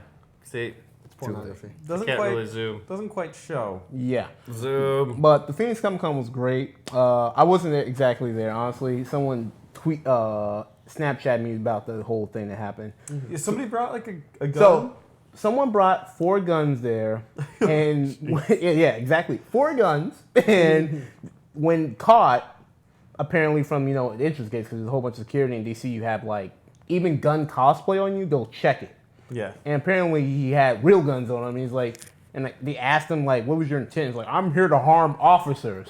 See, It's pornography. Doesn't can't quite really zoom. doesn't quite show. yeah. Zoom. But the Phoenix Comic Con was great. I wasn't there exactly there, honestly. Someone Snapchat me about the whole thing that happened. Yeah, somebody brought like a gun. So someone brought 4 guns there, and yeah, exactly, 4 guns. And when caught, apparently from the entrance gates, because there's a whole bunch of security in DC, you have like even gun cosplay on you, they'll check it. Yeah. And apparently he had real guns on him. He's like, and like, they asked him like, "What was your intent?" He's like, "I'm here to harm officers."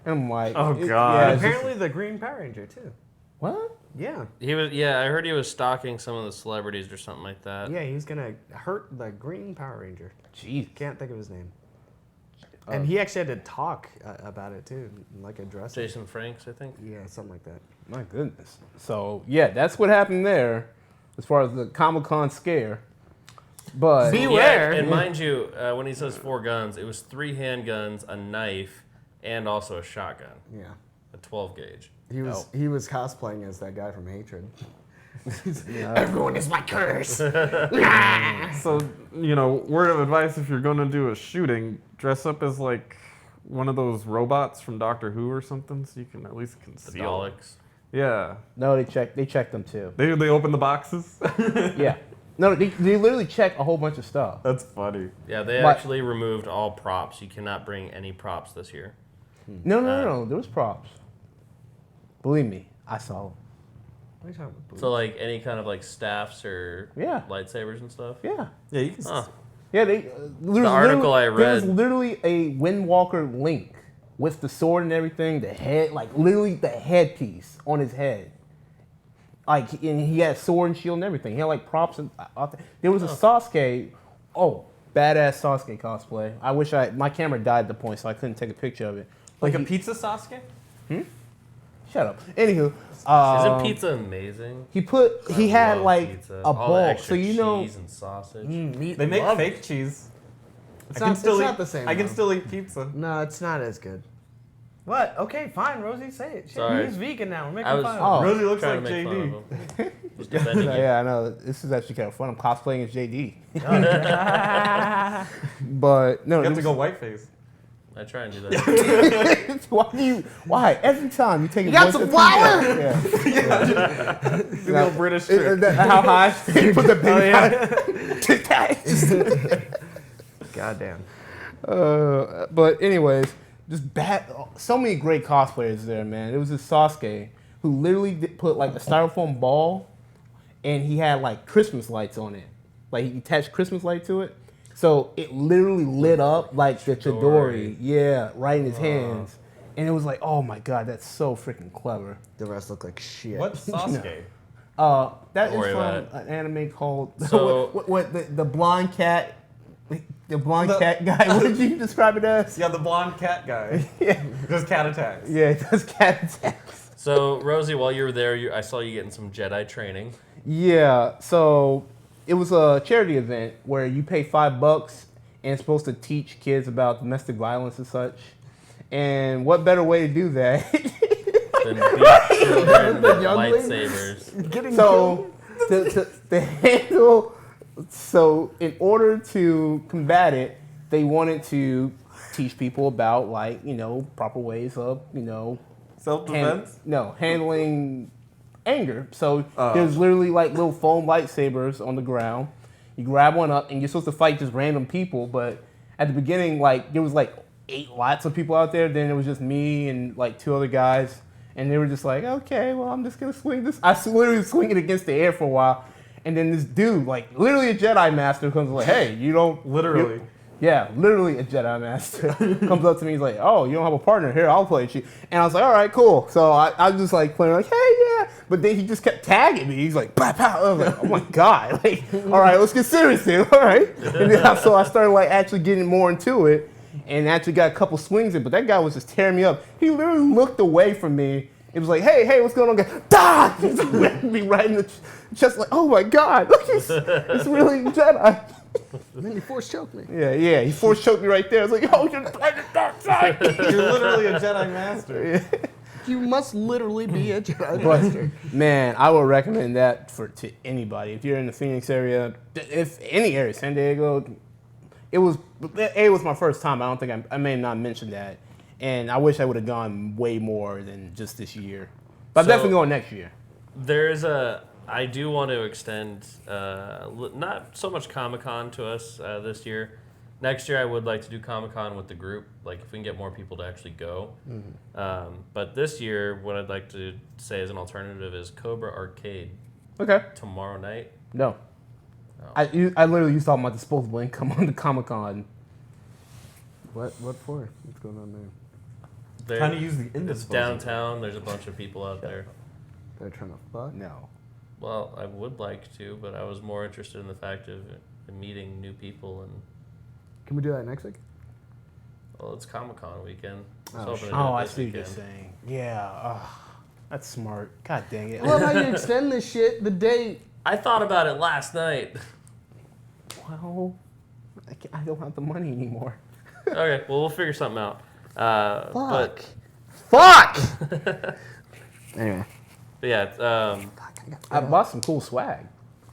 And I'm like, Oh, God. yeah, it's just- Apparently the Green Power Ranger too. what? Yeah. He was. Yeah, I heard he was stalking some of the celebrities or something like that. Yeah, he's gonna hurt the Green Power Ranger. Jeez. Can't think of his name. And he actually had to talk about it too, like address it. Jason Franks, I think. Yeah, something like that. My goodness. So yeah, that's what happened there, as far as the Comic-Con scare. But Beware. Yeah, and mind you, when he says 4 guns, it was 3 handguns, a knife, and also a shotgun, Yeah. a 12 gauge. He was cosplaying as that guy from Hatred. Everyone is my curse. So, word of advice if you're gonna do a shooting, dress up as like one of those robots from Doctor Who or something, so you can at least The conceal. Daleks. Yeah. no, they checked them too. They open the boxes. Yeah. No, they literally check a whole bunch of stuff. That's funny. Yeah, they But- actually removed all props. You cannot bring any props this year. No. There was props. Believe me, I saw them. What are you talking about? So like any kind of like staffs or Yeah. lightsabers and stuff. Yeah. Yeah, you can. Huh. Yeah, the article I There's read- literally a Windwalker link with the sword and everything, the head, like literally the headpiece on his head. Like, and he had sword and shield and everything. He had like props and there was a Sasuke. Oh, badass Sasuke cosplay. I wish my camera died at the point, so I couldn't take a picture of it. Like a pizza Sasuke? Shut up. Anywho, Isn't pizza amazing? he had Love like pizza. a All the ball, extra so cheese and sausage. They make fake cheese. It's not the same. I can though. still eat pizza. No, it's not as good. What? Okay, fine, Rosie, say it. Shit, Sorry. he's vegan now. We're I making was- fun Oh. of him. Rosie looks Trying like to make JD. fun of him. Just defending you. Yeah, I know. This is actually kind of fun. I'm cosplaying as JD. But no, You have it to go whiteface. I try and do that. Why? Every time you take You got some flour? Yeah. The little British trick. How high? You put the baby Goddamn. But anyways, just so many great cosplayers there, man. It was this Sasuke who literally put like a styrofoam ball, and he had like Christmas lights on it. Like he attached Christmas light to it, so it literally lit up like the Chidori. Yeah, right in his hands. And it was like, oh my god, that's so freaking clever. The rest look like shit. What's Sasuke? That Don't worry is about from an anime called So- what the blonde cat, the blonde The- cat guy. What did you describe it as? Yeah, the blonde cat guy. Yeah, Does cat attacks. yeah, it does cat attacks. So Rosie, while you were there, I saw you getting some Jedi training. Yeah, so it was a charity event where you pay $5 and it's supposed to teach kids about domestic violence and such. And what better way to do that? Then beat children with younglings? lightsabers. Getting So to handle, so in order to combat it, they wanted to teach people about proper ways of Self-defense? handling anger. So there's literally like little foam lightsabers on the ground. You grab one up and you're supposed to fight just random people. But at the beginning, like there was like 8 lots of people out there. Then it was just me and like 2 other guys. And they were just like, okay, well, I'm just going to swing this. I literally swing it against the air for a while. And then this dude, like literally a Jedi master, comes like, hey, you don't. Literally. Yeah, literally a Jedi master comes up to me. He's like, "Oh, you don't have a partner here? I'll play with you." And I was like, "All right, cool." So I was just like playing, like, "Hey, yeah." But then he just kept tagging me. He's like, "Pow, pow." I was like, "Oh my god!" Like, all right, let's get serious here. All right. And then so I started like actually getting more into it, and actually got a couple swings in. But that guy was just tearing me up. He literally looked away from me. It was like, "Hey, what's going on?" Guy? "Da!" He just whacked me right in the chest. Like, "Oh my god, look, it's really Jedi." And then you force choke me. Yeah, he force choked me right there. I was like, "Oh, you're playing the dark side." You're literally a Jedi master. You must literally be a Jedi But master. man, I would recommend that to anybody. If you're in the Phoenix area, if any area, San Diego, it was my first time. I don't think I may have not mentioned that, and I wish I would have gone way more than just this year. But I'm So- definitely going next year. I do want to extend not so much Comic-Con to us this year. Next year, I would like to do Comic-Con with the group, like if we can get more people to actually go. But this year, what I'd like to say as an alternative is Cobra Arcade Okay. tomorrow night. No. Oh. I literally used to talk about disposable income on the Comic-Con. What for? What's going on there? There- Trying to use the It's indisposable. downtown. There's a bunch of people out there. They're trying to fuck? No. Well, I would like to, but I was more interested in the fact of meeting new people and. Can we do that next week? Well, it's Comic-Con weekend. Oh, hoping shit. to do it I this see what you're weekend. saying. Yeah. That's smart. God dang it. I love how you extend this shit. The date. I thought about it last night. Well, I don't have the money anymore. Okay, well, we'll figure something out. But Fuck! Anyway. yeah, I bought some cool swag.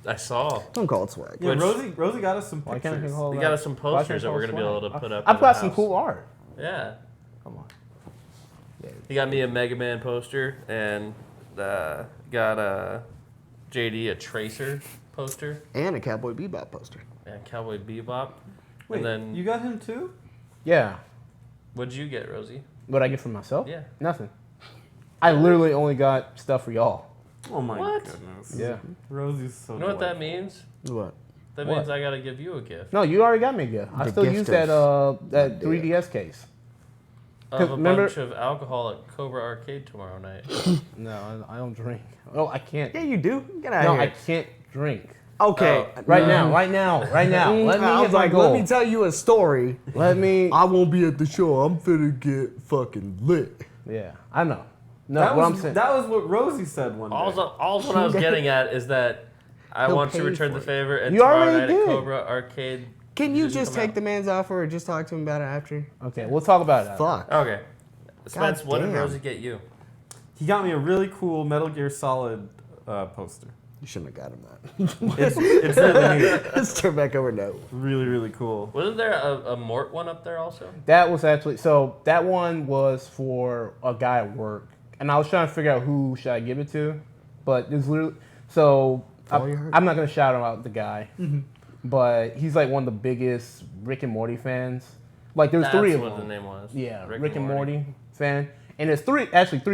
I saw. Don't call it swag. Yeah, Which- Rosie got us some Why can't I pictures. call We that? got us some why can't I posters that call we're going to be swag? able to put up. I've in got the some house. cool art. Yeah. Come on. He got me a Mega Man poster and got JD a Tracer poster And a Cowboy Bebop poster. and Cowboy Bebop. Wait, and then you got him too? Yeah. what'd you get, Rosie? What I get for myself? Yeah. Nothing. I literally only got stuff for y'all. Oh my What? goodness. Yeah. Rosie's so. You know what that delightful. means? What? That What? means I got to give you a gift No, you already got me a gift. I The still gift use of that the 3DS case. of a remember- bunch of alcohol at Cobra Arcade tomorrow night. No, I don't drink. Oh, I can't. Yeah, you do. Get out No, of I here. can't drink. Okay. Right now. Let me I hit was my like, goal. let me tell you a story. Let me. I won't be at the show. I'm finna get fucking lit. Yeah, I know. No, That what was, I'm saying. that was what Rosie said one day. All what I was getting at is that I He'll want to pay return for the it. favor and You tomorrow already night did. at Cobra Arcade. Can you Did just come take out? the man's offer or just talk to him about it after? Okay, we'll talk about that. Fuck. Okay. Spence, what did damn. Rosie get you? He got me a really cool Metal Gear Solid poster. You shouldn't have got him that. It's really neat. Let's turn back over now. Really, really cool. Wasn't there a Mort one up there also? That was actually that one was for a guy at work, and I was trying to figure out who should I give it to, but it's literally Follow your heart. I'm not gonna shout him out the guy, but he's like one of the biggest Rick and Morty fans. Like there's That's three of what them. the name was. Yeah, Rick and Morty fan. And there's three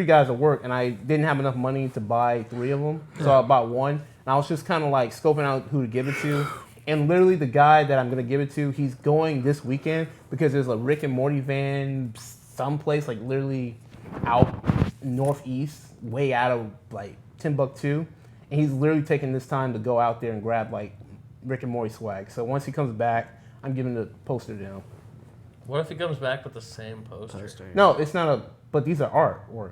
guys at work, and I didn't have enough money to buy three of them, so I bought one. And I was just kind of like scoping out who to give it to. And literally, the guy that I'm gonna give it to, he's going this weekend because there's a Rick and Morty van someplace, like literally out northeast, way out of like Timbuktu. And he's literally taking this time to go out there and grab like Rick and Morty swag. So once he comes back, I'm giving the poster to him. What if he comes back with the same poster? No, it's not a. But these are artwork.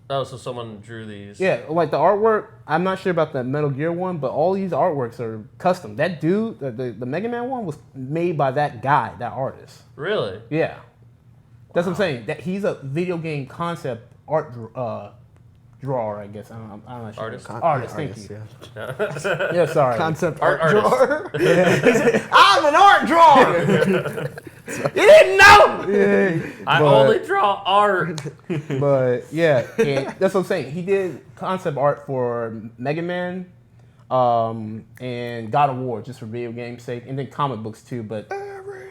Oh, so someone drew these. Yeah, like the artwork. I'm not sure about the Metal Gear one, but all these artworks are custom. That dude, the Mega Man one, was made by that guy, that artist. Really? Yeah, that's what I'm saying. That he's a video game concept art drawer, I guess. I'm not sure. Artist? Artist. Thank you. Yeah. Yeah, sorry. Concept Art art, drawer. artist. I'm an art drawer. You didn't know. Yeah, I but- only draw art. But yeah, and that's what I'm saying. He did concept art for Mega Man, and God of War, just for video game's sake, and then comic books too. But for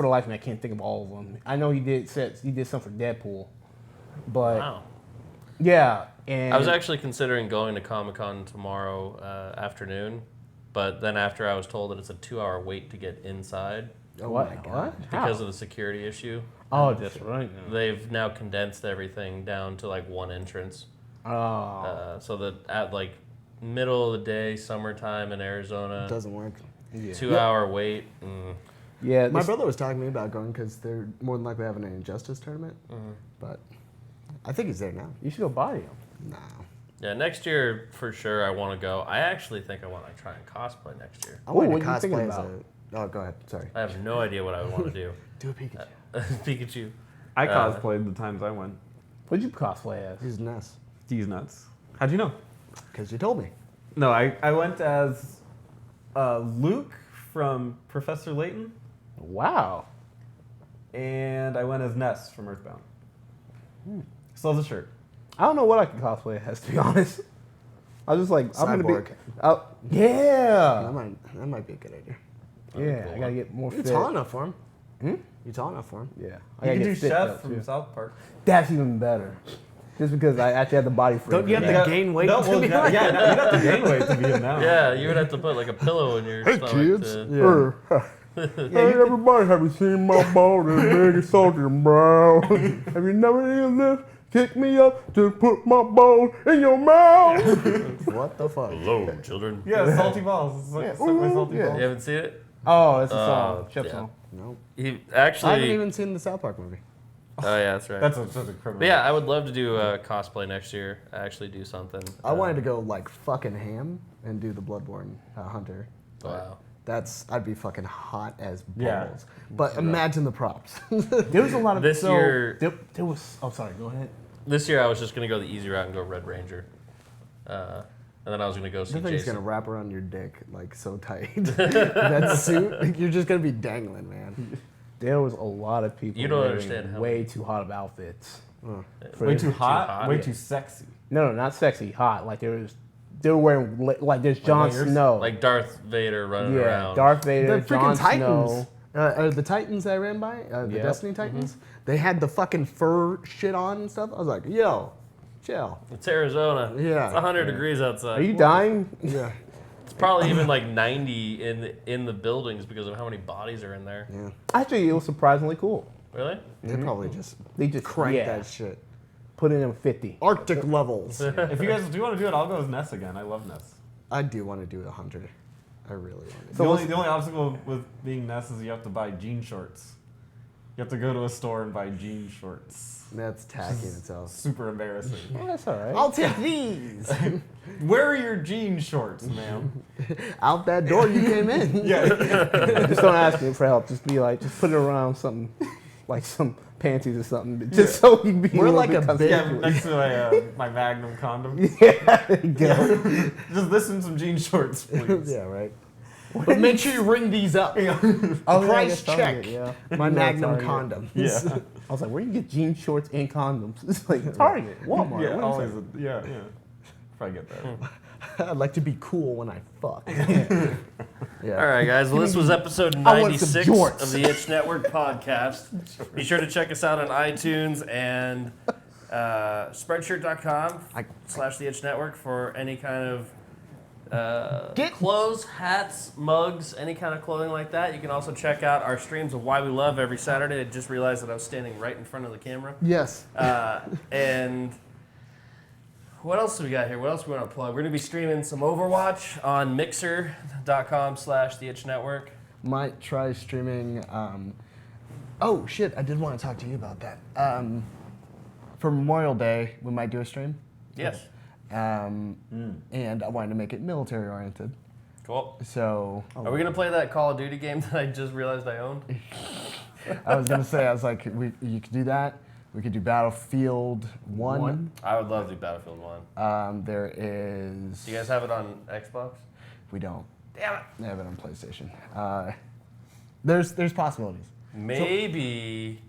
the life of me, I can't think of all of them. I know he did some for Deadpool, but Wow. yeah. And I was actually considering going to Comic-Con tomorrow afternoon, but then after I was told that it's a 2-hour wait to get inside what? because How? of the security issue. Oh, that's right. They've now condensed everything down to like one entrance. Oh, So that at like middle of the day, summertime in Arizona, It doesn't work. yeah. 2-hour wait. Yeah, My this- brother was talking to me about going because they're more than likely having an Injustice tournament. But I think he's there now. you should go buy him. Nah. Yeah, next year for sure I want to go. I actually think I want to try and cosplay next year. I wanted what to are you thinking cosplay as about? a. Oh, go ahead. Sorry. I have no idea what I would want to do. Do a Pikachu. Pikachu. I cosplayed the times I went. What'd you cosplay as? He's Ness. These nuts. How'd you know? Because you told me. No, I went as Luke from Professor Layton, Wow. and I went as Ness from Earthbound. Still has a shirt. I don't know what I can cosplay as, to be honest. I was just like, I'm gonna Cyborg. be. Yeah. That might be a good idea. Yeah, I gotta get more You're fit. tall enough for him. Hmm? You're tall enough for him. Yeah, I You gotta can get do fit Chef though, from too. South Park. That's even better. Just because I actually have the body for Don't it. you have Yeah. to gain weight No, to well, be yeah, like yeah, no, you don't have to gain weight to be him now. Yeah, you would have to put like a pillow in your Hey, stomach. kids. To, Hey, everybody, have you seen my ball? It's big and salty and brown. Have you never seen this? Kick me up to put my ball in your mouth. What the fuck? Hello, children. Yeah, salty balls. It's like Yeah. suck my salty Yeah. balls. You haven't seen it? Oh, that's a song. Chef yeah. song. No. He I haven't actually. even seen the South Park movie. Oh yeah, that's right. That's a criminal. But yeah, I would love to do cosplay next year. Actually, do something. I wanted to go like fucking ham and do the Bloodborne Hunter. Wow. I'd be fucking hot as balls. Yeah. But imagine the props. There was a lot of This year- There was. Oh, sorry. Go ahead. This year I was just gonna go the easy route and go Red Ranger, and then I was gonna go see The thing's Jason. gonna wrap around your dick like so tight. That suit, you're just gonna be dangling, man. There was a lot of people You don't wearing understand how way too hot of outfits. For Way this- too hot, hot, way yeah. too sexy. No, not sexy. Hot. Like they were wearing like there's Jon layers? Snow. Like Darth Vader running yeah, around. Darth Vader, The Jon freaking Titans. Snow. The Titans I ran by, the Yep. Destiny Titans, they had the fucking fur shit on and stuff. I was like, yo, chill. It's Arizona. Yeah. It's 100 degrees outside. Are you dying? Yeah. It's probably even like 90 in the buildings because of how many bodies are in there. Yeah. Actually, it was surprisingly cool. Really? They probably just They just cranked yeah, that shit. put in a 50. Arctic levels. If you guys do want to do it, I'll go as Ness again. I love Ness. I do want to do 100. I really want to. So The only obstacle with being Ness is you have to buy jean shorts. You have to go to a store and buy jean shorts. That's tacky in itself. Super embarrassing. Oh, that's all right. I'll take these. Where are your jean shorts, ma'am? Out that door you came in. Yeah. Just don't ask me for help. Just be like, just put it around something, like some panties or something, just so you can be. We're little like bit a big- Yeah, conspicuous. next to my Magnum condom. Yeah, there you go. Just this and some jean shorts, please. Yeah, right. But make sure you ring these up. Oh, yeah, I Price guess Target, check. yeah. My Yeah, Magnum Target. condom. Yeah. I was like, where you get jean shorts and condoms? It's like Target, Walmart. Yeah, what always. is it? Yeah. Probably get that. I'd like to be cool when I fuck. Yeah. All right, guys. Well, this was episode I want some 96 jorts. of the Itch Network podcast. Be sure to check us out on iTunes and spreadshirt.com/the Itch Network for any kind of clothes, hats, mugs, any kind of clothing like that. You can also check out our streams of Why We Love every Saturday. I just realized that I was standing right in front of the camera. Yes. And what else do we got here? What else do we want to plug? We're going to be streaming some Overwatch on mixer.com/the Itch Network. Might try streaming. Oh shit! I did want to talk to you about that. For Memorial Day, we might do a stream. Yes. And I wanted to make it military oriented. Cool. So Are we going to play that Call of Duty game that I just realized I owned? I was gonna say, I was like, you could do that. We could do Battlefield 1. I would love to do Battlefield 1. There is. Do you guys have it on Xbox? We don't. Damn it. They have it on PlayStation. There's possibilities. Maybe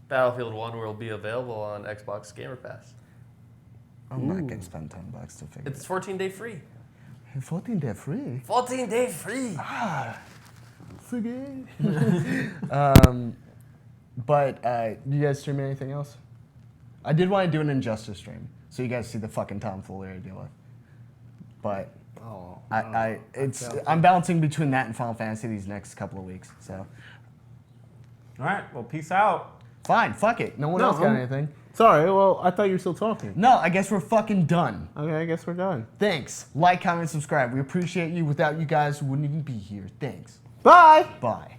Battlefield 1 will be available on Xbox Gamer Pass. I'm not gonna spend $10 to figure It's 14-day free. it. 14-day free. 14-day free. So good. But you guys stream anything else? I did want to do an Injustice stream, so you guys see the fucking tomfoolery I deal with. But I'm balancing between that and Final Fantasy these next couple of weeks. So All right. Well, peace out. fine, fuck it. No one No, else got I'm- anything. Sorry, well, I thought you were still talking. No, I guess we're fucking done. Okay, I guess we're done. Thanks. Like, comment, subscribe. We appreciate you. Without you guys, we wouldn't even be here. Thanks. Bye. Bye.